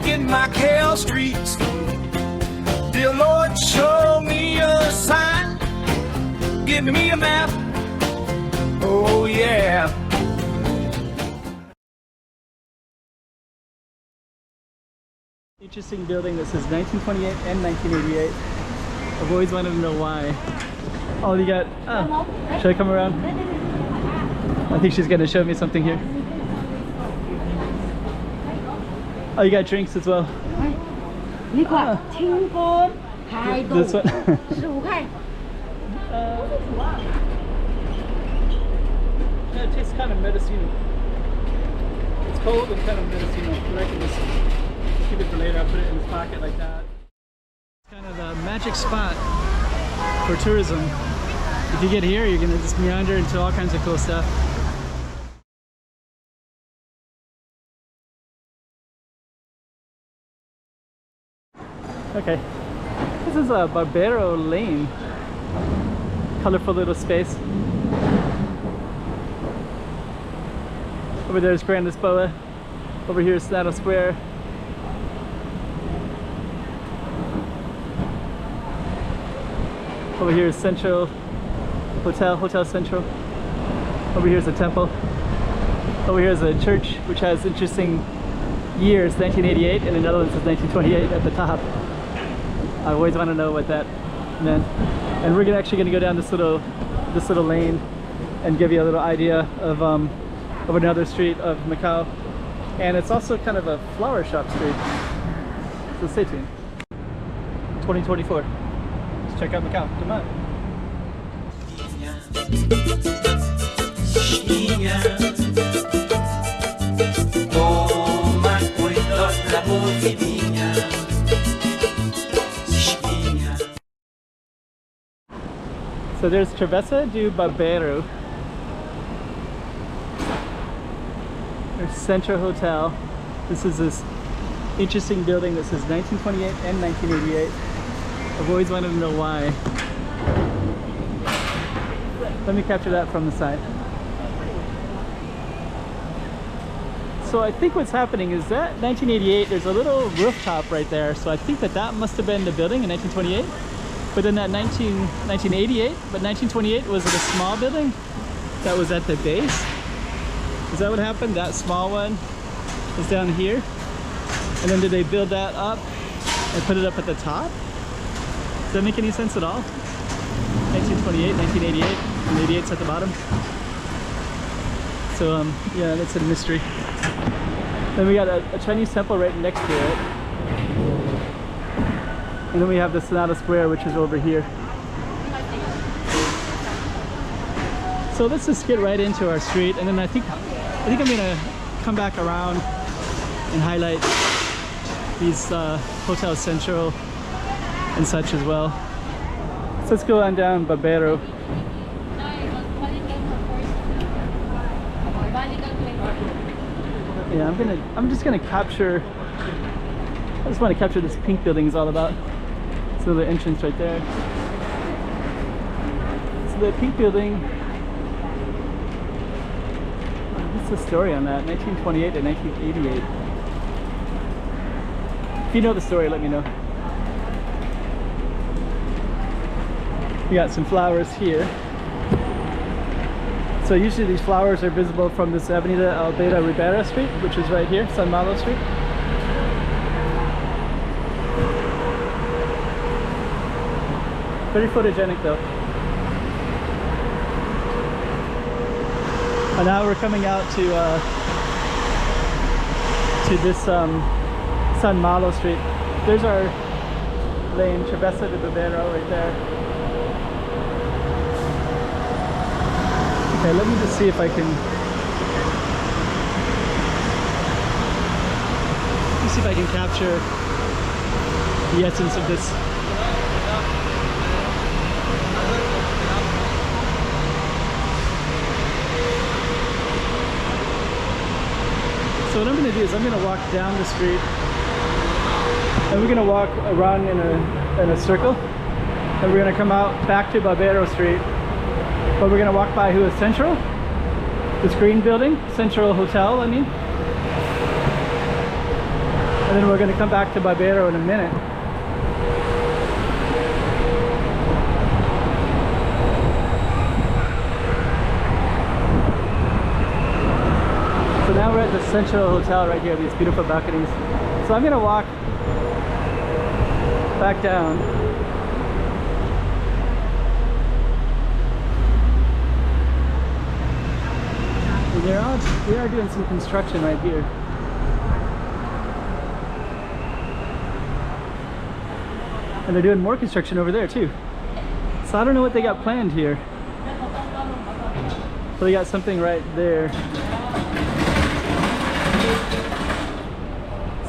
Walking Macau Streets. Dear Lord, show me a sign. Give me a map. Oh yeah. Interesting building that says 1928 and 1988. I've always wanted to know why. Oh, you got... Oh, should I come around? I think she's going to show me something here. Oh, you got drinks as well. This one. Yeah, it tastes kind of medicinal. It's cold and kind of medicinal. But I can just keep it for later. I'll put it in his pocket like that. It's kind of the magic spot for tourism. If you get here, you're gonna just meander into all kinds of cool stuff. Okay, this is a Barbeiro lane. Colorful little space. Over there is Grand Lisboa. Over here is Saddle Square. Over here is Central Hotel Central. Over here is a temple. Over here is a church which has interesting years, 1988, and the Netherlands is 1928 at the top. I always want to know what that meant. And we're actually going to go down this little lane and give you a little idea of another street of Macau. And it's also kind of a flower shop street. So stay tuned. 2024. Let's check out Macau. Come on. So there's Travessa do Barbeiro. There's Central Hotel. This is this interesting building that says 1928 and 1988. I've always wanted to know why. Let me capture that from the side. So I think what's happening is that 1988, there's a little rooftop right there. So I think that must have been the building in 1928. But then that 1988, but 1928 was it a small building that was at the base? Is that what happened? That small one is down here? And then did they build that up and put it up at the top? Does that make any sense at all? 1928, 1988, and 88's at the bottom. So yeah, that's a mystery. Then we got a Chinese temple right next to it. And then we have the Saddle Square, which is over here. So let's just get right into our street, and then I think I'm gonna come back around and highlight these Hotel Central and such as well. So let's go on down Barbeiro. Yeah, I'm just gonna capture. I just want to capture this pink building is all about. So the entrance right there. So the pink building. What's the story on that? 1928 to 1988. If you know the story, let me know. We got some flowers here. So usually these flowers are visible from this Avenida Albeida Ribeira Street, which is right here, San Malo Street. Very photogenic though. And now we're coming out to this San Malo Street. There's our lane, Travessa de Barbeiro, right there. Okay, let me just see if I can. Let me see if I can capture the essence of this. So what I'm going to do is I'm going to walk down the street, and we're going to walk around in a circle, and we're going to come out back to Barbeiro Street, but we're going to walk by who is Central, this green building, Central Hotel, I mean. And then we're going to come back to Barbeiro in a minute. So now we're at the Central Hotel right here, these beautiful balconies. So I'm going to walk back down. And they are doing some construction right here. And they're doing more construction over there too. So I don't know what they got planned here. So they got something right there.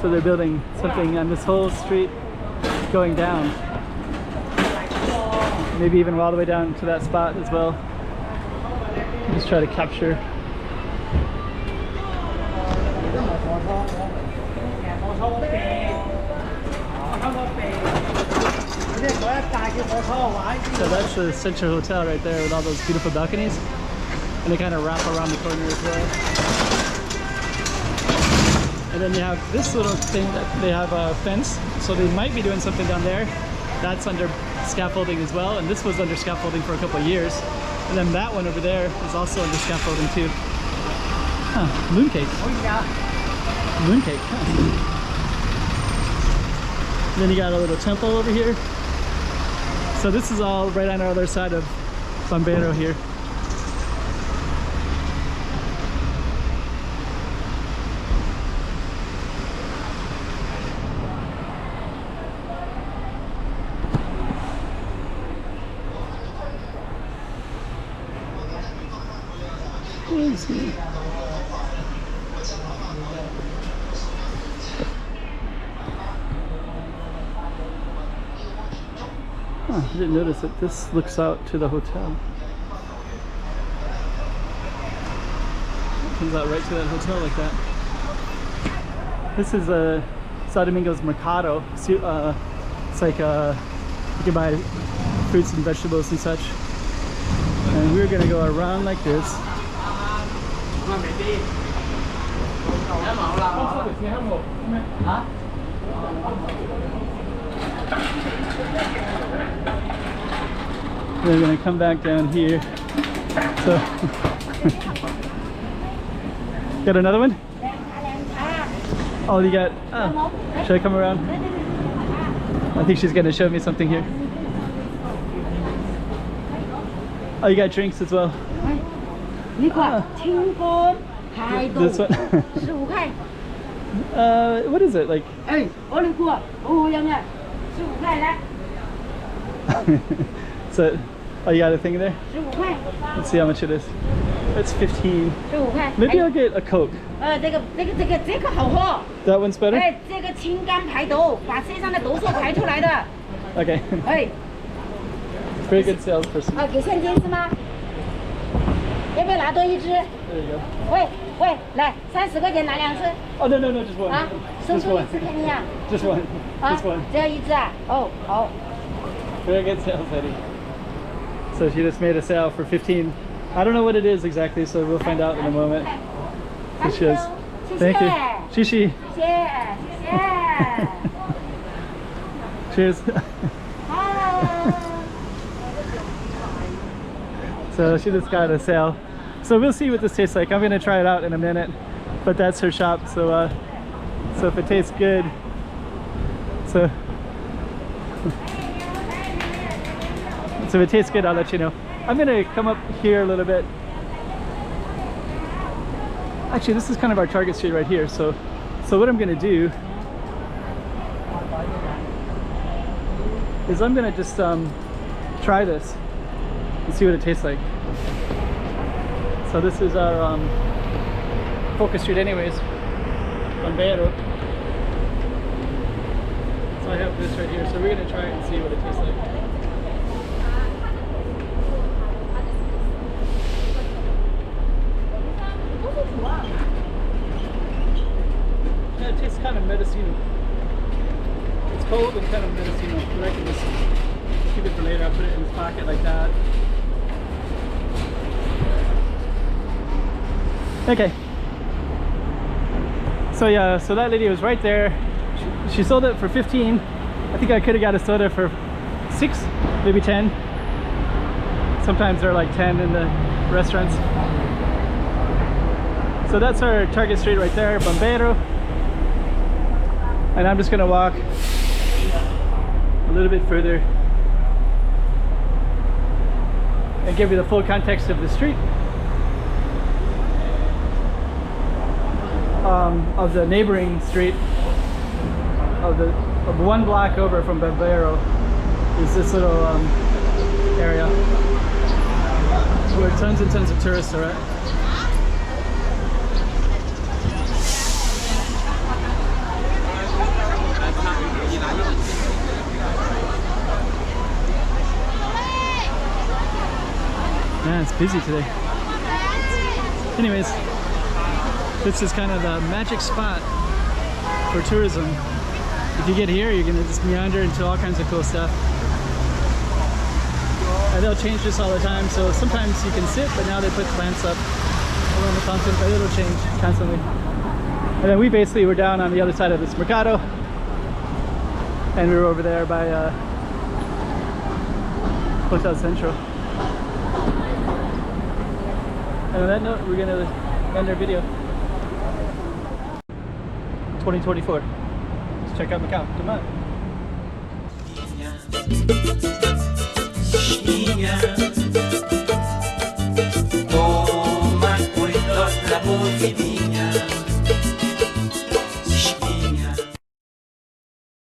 So they're building something on this whole street going down. Maybe even all the way down to that spot as well. Just try to capture. So that's the Central Hotel right there with all those beautiful balconies. And they kind of wrap around the corner as well. And then you have this little thing that they have a fence. So they might be doing something down there. That's under scaffolding as well. And this was under scaffolding for a couple of years. And then that one over there is also under scaffolding too. Huh, mooncake. Mooncake, huh. And then you got a little temple over here. So this is all right on our other side of Barbeiro here. I didn't notice that this looks out to the hotel. It comes out right to that hotel like that. This is São Domingos Mercado. It's like you can buy fruits and vegetables and such. And we're gonna go around like this. We're gonna come back down here. So, got another one? Oh, you got. Oh. Should I come around? I think she's gonna show me something here. Oh, you got drinks as well. This one. What is it like? So, oh, you got a thing there? Let's see how much it is. It's 15. Maybe I'll get a Coke. That one's better? Okay. Very good salesperson. There you go. Oh, no, just one. Just one. Just one. Just one. Very good sales lady. So she just made a sale for 15. I don't know what it is exactly, so we'll find out in a moment. So she has. Thank you. Shishi. Cheers. So she just got a sale. So we'll see what this tastes like. I'm gonna try it out in a minute, but that's her shop. So so if it tastes good, so if it tastes good, I'll let you know. I'm gonna come up here a little bit. Actually, this is kind of our target street right here. So what I'm gonna do is I'm gonna just try this and see what it tastes like. So this is our focus street anyways, Barbeiro. So I have this right here, so we're gonna try it and see what it tastes like. Yeah, it tastes kind of medicino. It's cold and kind of medicino, but I can just keep it for later. I'll put it in this pocket like that. Okay. So yeah, so that lady was right there. she sold it for 15. I think I could have got a soda for 6, maybe 10. Sometimes they're like 10 in the restaurants. So that's our target street right there, Barbeiro. And I'm just gonna walk a little bit further and give you the full context of the street, of the neighboring street, of one block over from Barbeiro is this little area where tons and tons of tourists are at. Yeah, it's busy today. Anyways, this is kind of the magic spot for tourism. If you get here, you're gonna just meander into all kinds of cool stuff. And they'll change this all the time, so sometimes you can sit, but now they put plants up around the fountain, but it'll change constantly. And then we basically were down on the other side of this mercado, and we were over there by Hotel Central. And on that note, we're gonna end our video. 2024. Let's check out Macau. Come on.